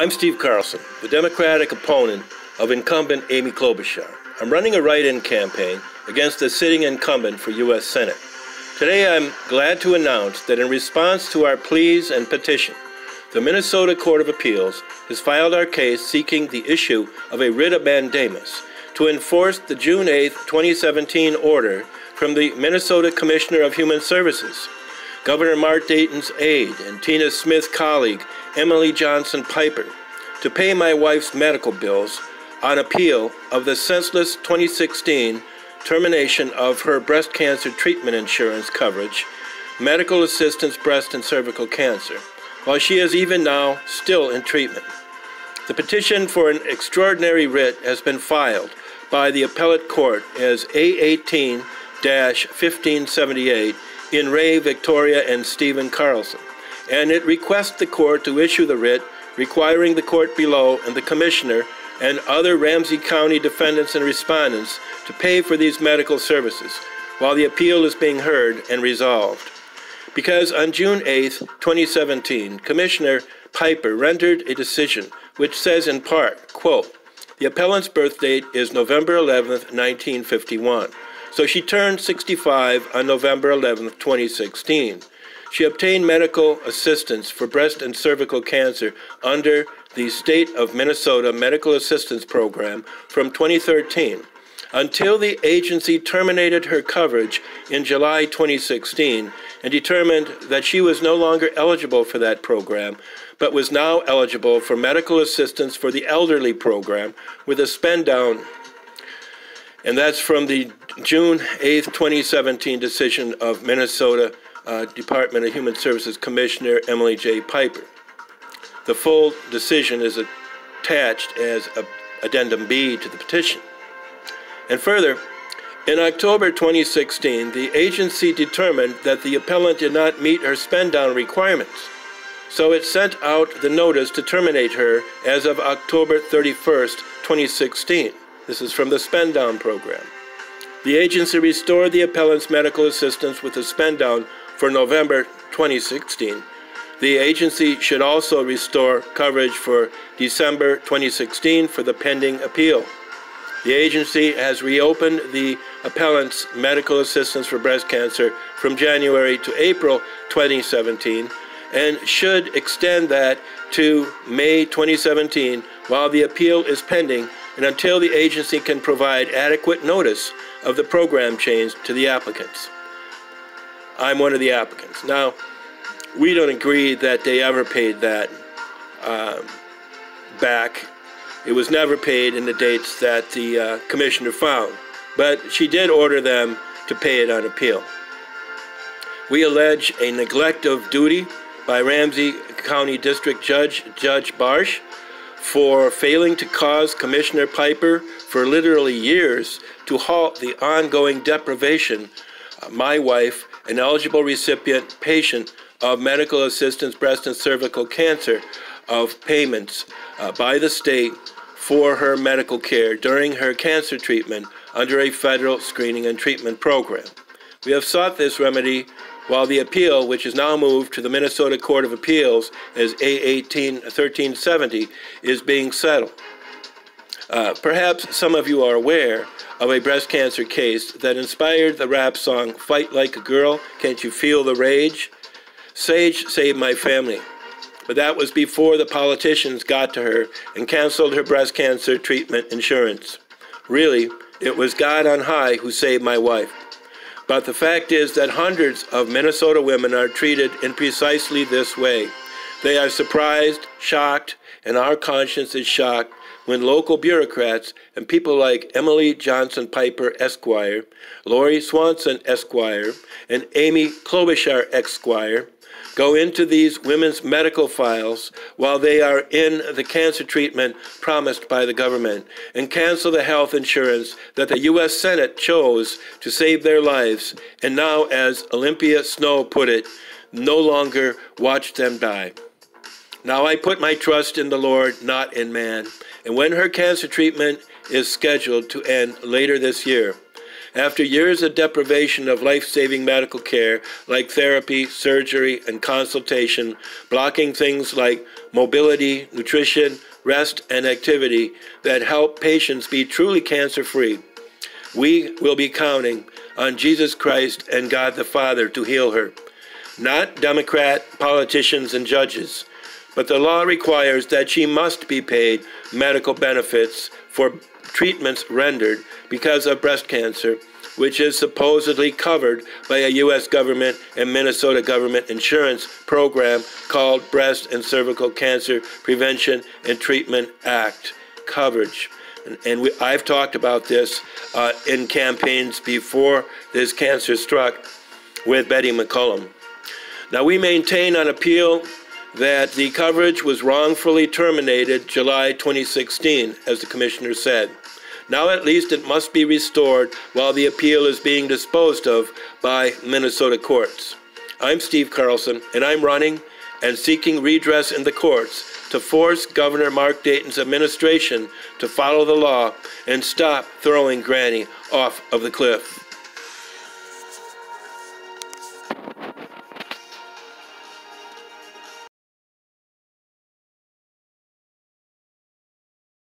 I'm Steve Carlson, the Democratic opponent of incumbent Amy Klobuchar. I'm running a write-in campaign against the sitting incumbent for U.S. Senate. Today I'm glad to announce that in response to our pleas and petition, the Minnesota Court of Appeals has filed our case seeking the issue of a writ of mandamus to enforce the June 8, 2017 order from the Minnesota Commissioner of Human Services, Governor Mark Dayton's aide and Tina Smith's colleague, Emily Johnson Piper, to pay my wife's medical bills on appeal of the senseless 2016 termination of her breast cancer treatment insurance coverage, medical assistance breast and cervical cancer, while she is even now still in treatment. The petition for an extraordinary writ has been filed by the appellate court as A18-1578 in Ray, Victoria, and Stephen Carlson, and it requests the court to issue the writ requiring the court below and the commissioner and other Ramsey County defendants and respondents to pay for these medical services while the appeal is being heard and resolved. Because on June 8, 2017, Commissioner Piper rendered a decision which says in part, quote, "The appellant's birth date is November 11, 1951, so she turned 65 on November 11, 2016. She obtained medical assistance for breast and cervical cancer under the State of Minnesota Medical Assistance Program from 2013 until the agency terminated her coverage in July 2016 and determined that she was no longer eligible for that program, but was now eligible for medical assistance for the elderly program with a spend down." And that's from the June 8, 2017 decision of Minnesota Department of Human Services Commissioner Emily J. Piper. The full decision is attached as Addendum B to the petition. And further, in October 2016, the agency determined that the appellant did not meet her spend-down requirements, so it sent out the notice to terminate her as of October 31st, 2016. This is from the spend-down program. The agency restored the appellant's medical assistance with a spend-down for November 2016. The agency should also restore coverage for December 2016 for the pending appeal. The agency has reopened the appellant's medical assistance for breast cancer from January to April 2017 and should extend that to May 2017 while the appeal is pending and until the agency can provide adequate notice of the program change to the applicants. I'm one of the applicants. Now, we don't agree that they ever paid that back. It was never paid in the dates that the commissioner found, but she did order them to pay it on appeal. We allege a neglect of duty by Ramsey County District Judge Barsh for failing to cause Commissioner Piper for literally years to halt the ongoing deprivation of my wife, an eligible recipient patient of medical assistance breast and cervical cancer, of payments by the state for her medical care during her cancer treatment under a federal screening and treatment program. We have sought this remedy while the appeal, which is now moved to the Minnesota Court of Appeals as A18-1370, is being settled. Perhaps some of you are aware of a breast cancer case that inspired the rap song, "Fight Like a Girl, Can't You Feel the Rage?" Sage saved my family, but that was before the politicians got to her and canceled her breast cancer treatment insurance. Really, it was God on high who saved my wife. But the fact is that hundreds of Minnesota women are treated in precisely this way. They are surprised, shocked, and our conscience is shocked when local bureaucrats and people like Emily Johnson Piper, Esquire, Lori Swanson, Esquire, and Amy Klobuchar, Esquire, go into these women's medical files while they are in the cancer treatment promised by the government and cancel the health insurance that the U.S. Senate chose to save their lives, and now, as Olympia Snow put it, no longer watch them die. Now I put my trust in the Lord, not in man, and when her cancer treatment is scheduled to end later this year, After years of deprivation of life-saving medical care like therapy, surgery, and consultation, blocking things like mobility, nutrition, rest, and activity that help patients be truly cancer-free, we will be counting on Jesus Christ and God the Father to heal her. Not Democrat politicians and judges, but the law requires that she must be paid medical benefits for treatments rendered because of breast cancer, which is supposedly covered by a U.S. government and Minnesota government insurance program called Breast and Cervical Cancer Prevention and Treatment Act coverage. I've talked about this in campaigns before this cancer struck with Betty McCollum. Now, we maintain on appeal that the coverage was wrongfully terminated July 2016, as the commissioner said. Now at least it must be restored while the appeal is being disposed of by Minnesota courts. I'm Steve Carlson, and I'm running and seeking redress in the courts to force Governor Mark Dayton's administration to follow the law and stop throwing Granny off of the cliff.